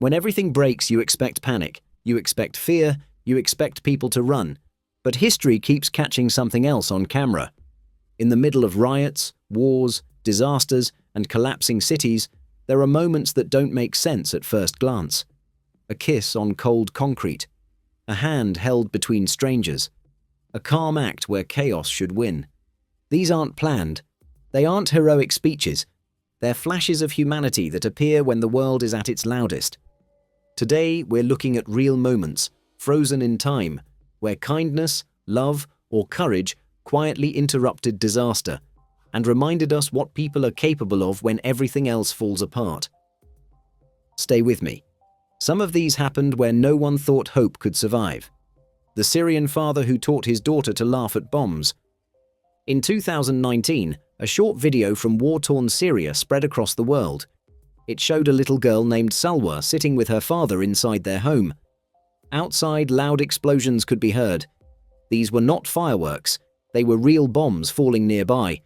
When everything breaks, you expect panic, you expect fear, you expect people to run. But history keeps catching something else on camera. In the middle of riots, wars, disasters, and collapsing cities, there are moments that don't make sense at first glance. A kiss on cold concrete, a hand held between strangers, a calm act where chaos should win. These aren't planned. They aren't heroic speeches. They're flashes of humanity that appear when the world is at its loudest. Today, we're looking at real moments, frozen in time, where kindness, love, or courage quietly interrupted disaster and reminded us what people are capable of when everything else falls apart. Stay with me. Some of these happened where no one thought hope could survive. The Syrian father who taught his daughter to laugh at bombs. In 2019, a short video from war-torn Syria spread across the world. It showed a little girl named Salwa sitting with her father inside their home. Outside, loud explosions could be heard. These were not fireworks, they were real bombs falling nearby.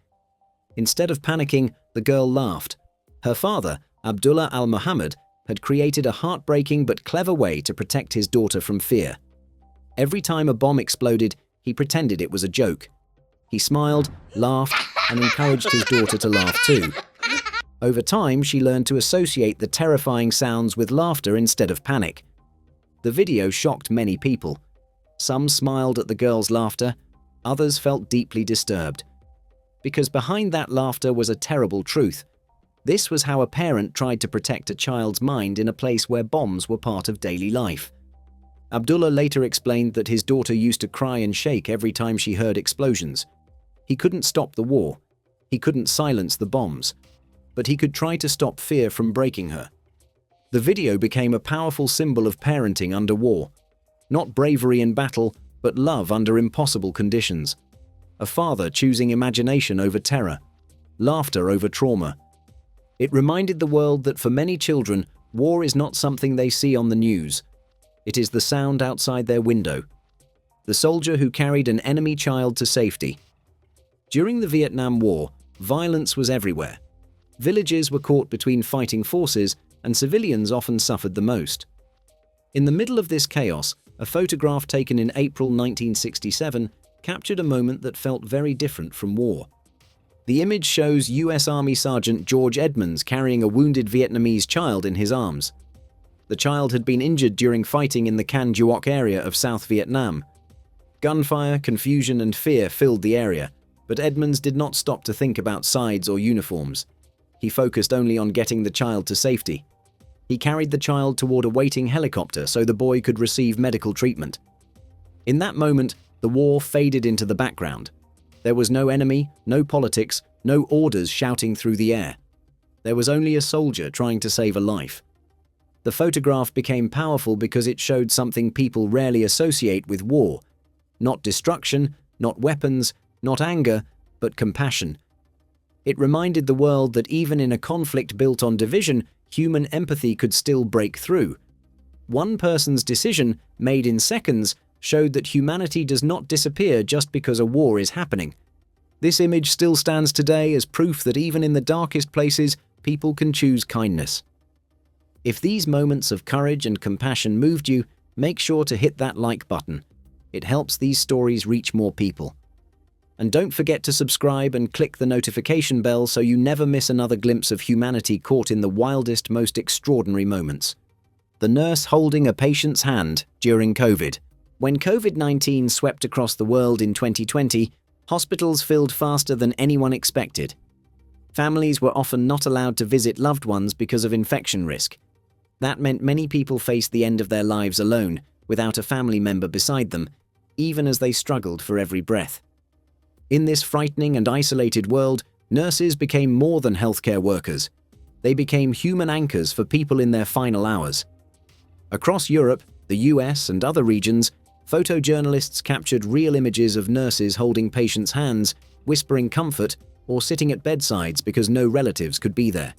Instead of panicking, the girl laughed. Her father, Abdullah al-Muhammad, had created a heartbreaking but clever way to protect his daughter from fear. Every time a bomb exploded, he pretended it was a joke. He smiled, laughed, and encouraged his daughter to laugh too. Over time, she learned to associate the terrifying sounds with laughter instead of panic. The video shocked many people. Some smiled at the girl's laughter, others felt deeply disturbed. Because behind that laughter was a terrible truth. This was how a parent tried to protect a child's mind in a place where bombs were part of daily life. Abdullah later explained that his daughter used to cry and shake every time she heard explosions. He couldn't stop the war. He couldn't silence the bombs. But he could try to stop fear from breaking her. The video became a powerful symbol of parenting under war. Not bravery in battle, but love under impossible conditions. A father choosing imagination over terror, laughter over trauma. It reminded the world that for many children, war is not something they see on the news. It is the sound outside their window. The soldier who carried an enemy child to safety. During the Vietnam War, violence was everywhere. Villages were caught between fighting forces, and civilians often suffered the most. In the middle of this chaos, a photograph taken in April 1967 captured a moment that felt very different from war. The image shows US Army Sergeant George Edmonds carrying a wounded Vietnamese child in his arms. The child had been injured during fighting in the Can Duoc area of South Vietnam. Gunfire, confusion, and fear filled the area, but Edmonds did not stop to think about sides or uniforms. He focused only on getting the child to safety. He carried the child toward a waiting helicopter so the boy could receive medical treatment. In that moment, the war faded into the background. There was no enemy, no politics, no orders shouting through the air. There was only a soldier trying to save a life. The photograph became powerful because it showed something people rarely associate with war. Not destruction, not weapons, not anger, but compassion. It reminded the world that even in a conflict built on division, human empathy could still break through. One person's decision, made in seconds, showed that humanity does not disappear just because a war is happening. This image still stands today as proof that even in the darkest places, people can choose kindness. If these moments of courage and compassion moved you, make sure to hit that like button. It helps these stories reach more people. And don't forget to subscribe and click the notification bell so you never miss another glimpse of humanity caught in the wildest, most extraordinary moments. The nurse holding a patient's hand during COVID. When COVID-19 swept across the world in 2020, hospitals filled faster than anyone expected. Families were often not allowed to visit loved ones because of infection risk. That meant many people faced the end of their lives alone, without a family member beside them, even as they struggled for every breath. In this frightening and isolated world, nurses became more than healthcare workers. They became human anchors for people in their final hours. Across Europe, the US, and other regions, photojournalists captured real images of nurses holding patients' hands, whispering comfort, or sitting at bedsides because no relatives could be there.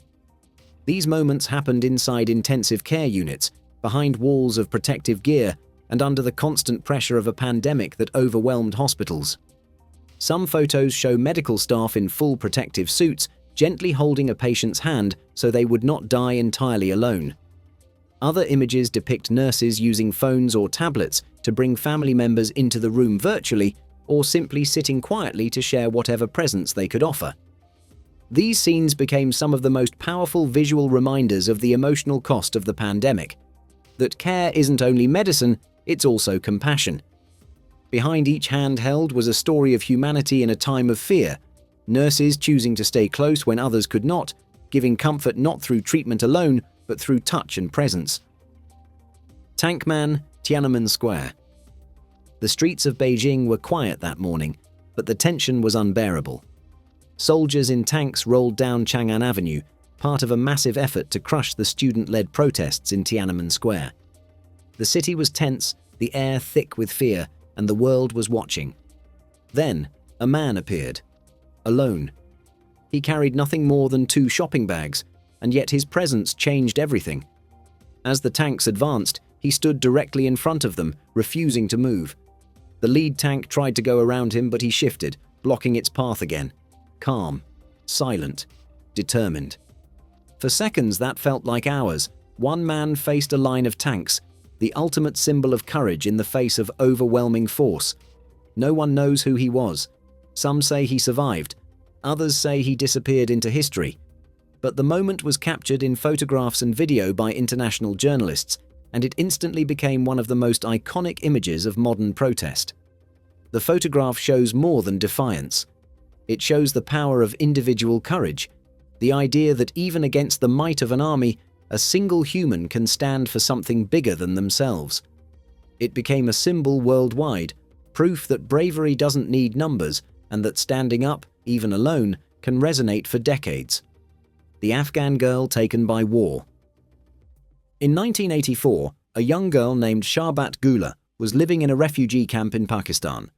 These moments happened inside intensive care units, behind walls of protective gear, and under the constant pressure of a pandemic that overwhelmed hospitals. Some photos show medical staff in full protective suits gently holding a patient's hand so they would not die entirely alone. Other images depict nurses using phones or tablets to bring family members into the room virtually, or simply sitting quietly to share whatever presents they could offer. These scenes became some of the most powerful visual reminders of the emotional cost of the pandemic. That care isn't only medicine, it's also compassion. Behind each handheld was a story of humanity in a time of fear, nurses choosing to stay close when others could not, giving comfort not through treatment alone, but through touch and presence. Tankman, Tiananmen Square. The streets of Beijing were quiet that morning, but the tension was unbearable. Soldiers in tanks rolled down Chang'an Avenue, part of a massive effort to crush the student-led protests in Tiananmen Square. The city was tense, the air thick with fear, and the world was watching. Then, a man appeared. Alone. He carried nothing more than 2 shopping bags, and yet his presence changed everything. As the tanks advanced, he stood directly in front of them, refusing to move. The lead tank tried to go around him, but he shifted, blocking its path again. Calm, silent, determined. For seconds that felt like hours. One man faced a line of tanks, the ultimate symbol of courage in the face of overwhelming force. No one knows who he was. Some say he survived. Others say he disappeared into history. But the moment was captured in photographs and video by international journalists, and it instantly became one of the most iconic images of modern protest. The photograph shows more than defiance. It shows the power of individual courage, the idea that even against the might of an army, a single human can stand for something bigger than themselves. It became a symbol worldwide, proof that bravery doesn't need numbers and that standing up, even alone, can resonate for decades. The Afghan girl taken by war. In 1984, a young girl named Sharbat Gula was living in a refugee camp in Pakistan.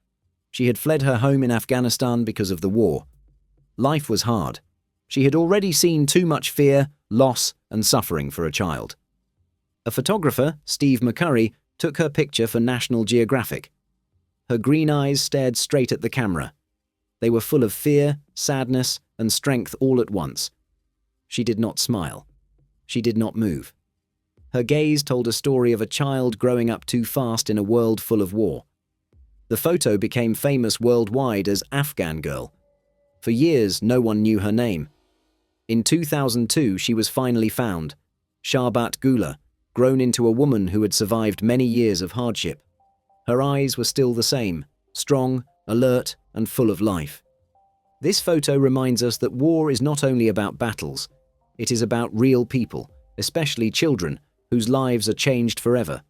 She had fled her home in Afghanistan because of the war. Life was hard. She had already seen too much fear, loss, and suffering for a child. A photographer, Steve McCurry, took her picture for National Geographic. Her green eyes stared straight at the camera. They were full of fear, sadness, and strength all at once. She did not smile. She did not move. Her gaze told a story of a child growing up too fast in a world full of war. The photo became famous worldwide as Afghan Girl. For years, no one knew her name. In 2002, she was finally found, Sharbat Gula, grown into a woman who had survived many years of hardship. Her eyes were still the same, strong, alert, and full of life. This photo reminds us that war is not only about battles, it is about real people, especially children, whose lives are changed forever.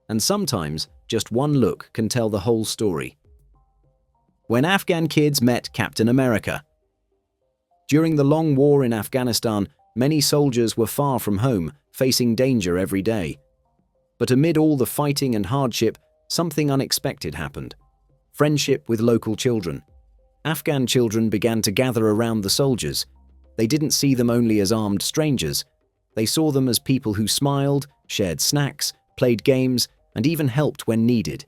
And sometimes, just one look can tell the whole story. When Afghan kids met Captain America. During the long war in Afghanistan, many soldiers were far from home, facing danger every day. But amid all the fighting and hardship, something unexpected happened. Friendship with local children. Afghan children began to gather around the soldiers. They didn't see them only as armed strangers. They saw them as people who smiled, shared snacks, played games, and even helped when needed.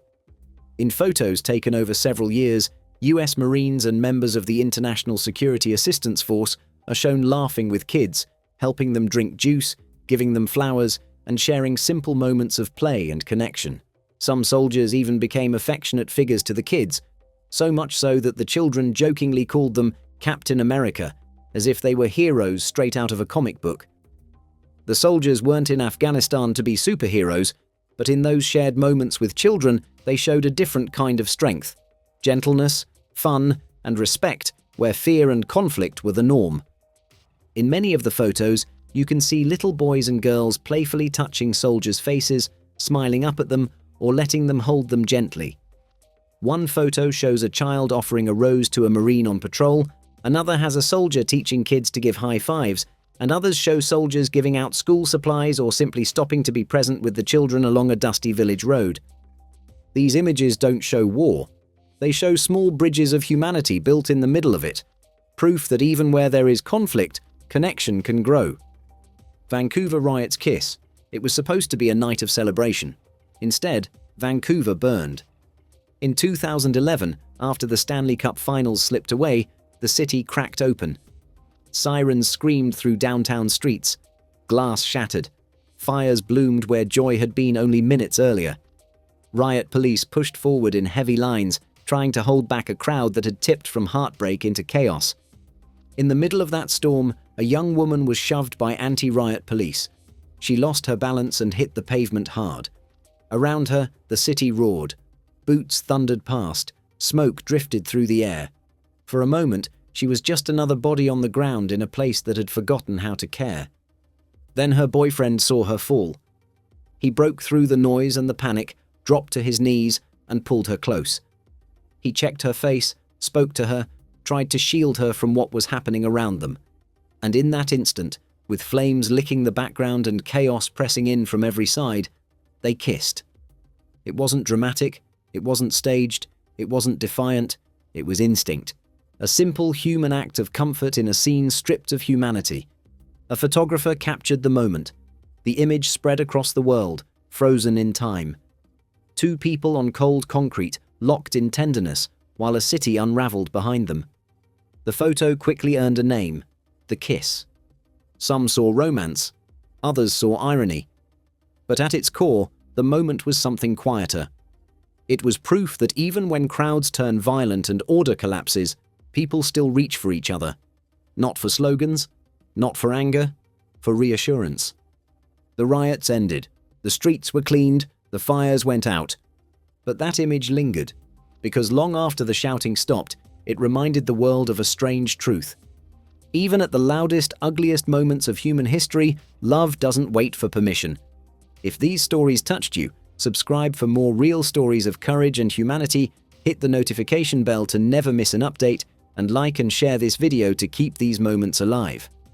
In photos taken over several years, US Marines and members of the International Security Assistance Force are shown laughing with kids, helping them drink juice, giving them flowers, and sharing simple moments of play and connection. Some soldiers even became affectionate figures to the kids, so much so that the children jokingly called them Captain America, as if they were heroes straight out of a comic book. The soldiers weren't in Afghanistan to be superheroes, but in those shared moments with children, they showed a different kind of strength, gentleness, fun, and respect, where fear and conflict were the norm. In many of the photos, you can see little boys and girls playfully touching soldiers' faces, smiling up at them, or letting them hold them gently. One photo shows a child offering a rose to a Marine on patrol, another has a soldier teaching kids to give high fives, and others show soldiers giving out school supplies or simply stopping to be present with the children along a dusty village road. These images don't show war. They show small bridges of humanity built in the middle of it, proof that even where there is conflict, connection can grow. Vancouver riots kiss. It was supposed to be a night of celebration. Instead, Vancouver burned. In 2011, after the Stanley Cup Finals slipped away, the city cracked open. Sirens screamed through downtown streets. Glass shattered. Fires bloomed where joy had been only minutes earlier. Riot police pushed forward in heavy lines, trying to hold back a crowd that had tipped from heartbreak into chaos. In the middle of that storm, a young woman was shoved by anti-riot police. She lost her balance and hit the pavement hard. Around her, the city roared. Boots thundered past. Smoke drifted through the air. For a moment, she was just another body on the ground in a place that had forgotten how to care. Then her boyfriend saw her fall. He broke through the noise and the panic, dropped to his knees, and pulled her close. He checked her face, spoke to her, tried to shield her from what was happening around them. And in that instant, with flames licking the background and chaos pressing in from every side, they kissed. It wasn't dramatic, it wasn't staged, it wasn't defiant, it was instinct. A simple human act of comfort in a scene stripped of humanity. A photographer captured the moment. The image spread across the world, frozen in time. Two people on cold concrete, locked in tenderness, while a city unraveled behind them. The photo quickly earned a name: the kiss. Some saw romance, others saw irony. But at its core, the moment was something quieter. It was proof that even when crowds turn violent and order collapses, people still reach for each other. Not for slogans, not for anger, for reassurance. The riots ended. The streets were cleaned, the fires went out. But that image lingered, because long after the shouting stopped, it reminded the world of a strange truth. Even at the loudest, ugliest moments of human history, love doesn't wait for permission. If these stories touched you, subscribe for more real stories of courage and humanity, hit the notification bell to never miss an update, and like and share this video to keep these moments alive.